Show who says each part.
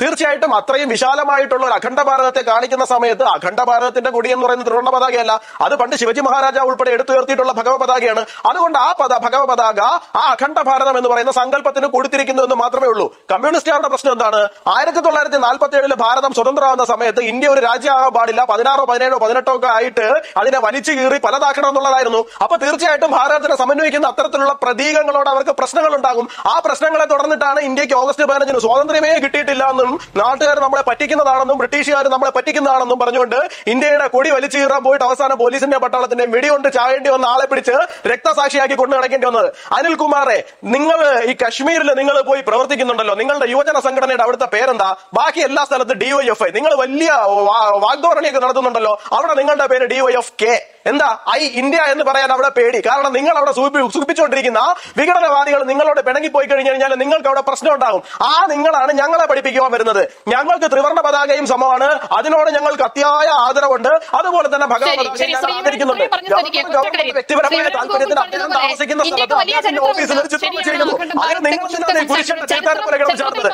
Speaker 1: തീർച്ചയായിട്ടും അത്രയും വിശാലമായിട്ടുള്ള ഒരു അഖണ്ഡ ഭാരതത്തെ കാണിക്കുന്ന സമയത്ത് അഖണ്ഡ ഭാരതത്തിന്റെ കൊടി എന്ന് പറയുന്നത് ത്രിവർണ്ണ പതാകയല്ല, അത് പണ്ട് ശിവജി മഹാരാജാവ് ഉൾപ്പെടെ എടുത്തുയർത്തിയിട്ടുള്ള ഭഗവ പതാകയാണ്. അതുകൊണ്ട് ആ ഭഗവ പതാക ആ അഖണ്ഡ ഭാരതം എന്ന് പറയുന്ന സങ്കല്പത്തിന് കൊടുത്തിരിക്കുന്നു എന്ന് മാത്രമേ ഉള്ളൂ. കമ്മ്യൂണിസ്റ്റുകാരുടെ പ്രശ്നം എന്താണ്? 1947 ഭാരതം സ്വതന്ത്രമാകുന്ന സമയത്ത് ഇന്ത്യ ഒരു രാജ്യമാകാൻ പാടില്ല, 16, 17, 18 ഒക്കെ ആയിട്ട് അതിനെ വലിച്ചു കീറി പലതാക്കണം എന്നുള്ളതായിരുന്നു. അപ്പൊ തീർച്ചയായിട്ടും ഭാരതത്തിനെ സമന്വയിക്കുന്ന അത്തരത്തിലുള്ള പ്രതീകങ്ങളോട് അവർക്ക് പ്രശ്നങ്ങൾ ഉണ്ടാകും. ആ പ്രശ്നങ്ങളെ തുടർന്നിട്ടാണ് ഇന്ത്യക്ക് ഓഗസ്റ്റ് 15 സ്വാതന്ത്ര്യമേ കിട്ടിയിട്ടില്ല എന്നും നാട്ടുകാർ നമ്മളെ പറ്റിക്കുന്നതാണെന്നും ബ്രിട്ടീഷുകാർ നമ്മളെ പറ്റിക്കുന്നതാണെന്നും പറഞ്ഞുകൊണ്ട് ഇന്ത്യയുടെ കൊടി വലിച്ചു കീറാൻ പോയിട്ട് അവസാനം പോലീസിന്റെ പട്ടാളത്തിന്റെ വെടികൊണ്ട് ചാവേണ്ടി വന്ന ആളെ പിടിച്ച് രക്തസാക്ഷിയാക്കി കൊണ്ടു നടക്കേണ്ടി വന്നത്. അനിൽകുമാറെ, നിങ്ങൾ ഈ കശ്മീരിൽ നിങ്ങൾ പോയി പ്രവർത്തിക്കുന്നുണ്ടല്ലോ, നിങ്ങളുടെ യുവജന സംഘടനയുടെ അവിടുത്തെ പേരെന്താ? ബാക്കി എല്ലാ സ്ഥലത്തും DYFI. നിങ്ങൾ വലിയ വാഗ്ദോരണിയൊക്കെ നടത്തുന്നുണ്ടല്ലോ, അവിടെ നിങ്ങളുടെ പേര് DYFK. എന്താ ഇന്ത്യ എന്ന് പറയാൻ അവിടെ പേടി? കാരണം നിങ്ങൾ അവിടെ സൂചിപ്പിച്ചുകൊണ്ടിരിക്കുന്ന വിഘടനവാദികൾ നിങ്ങളോട് പിണങ്ങിപ്പോയി കഴിഞ്ഞാൽ നിങ്ങൾക്ക് അവിടെ പ്രശ്നം ഉണ്ടാകും. ആ നിങ്ങളാണ് ഞങ്ങളെ പഠിപ്പിക്കുവാൻ വരുന്നത്. ഞങ്ങൾക്ക് ത്രിവർണ്ണ പതാകയും സമമാണ്, അതിനോട് ഞങ്ങൾക്ക് അത്യായ ആദരവുണ്ട്. അതുപോലെ തന്നെ ഭഗവത് ആദരിക്കുന്നുണ്ട്. വ്യക്തിപരമായ താല്പര്യത്തിന് അദ്ദേഹം താമസിക്കുന്ന സ്ഥലത്ത് ഓഫീസിൽ ചിത്രം വെച്ചിരിക്കുന്നു. അതിന് നിങ്ങൾ പുരുഷന്റെ ചേർത്തത്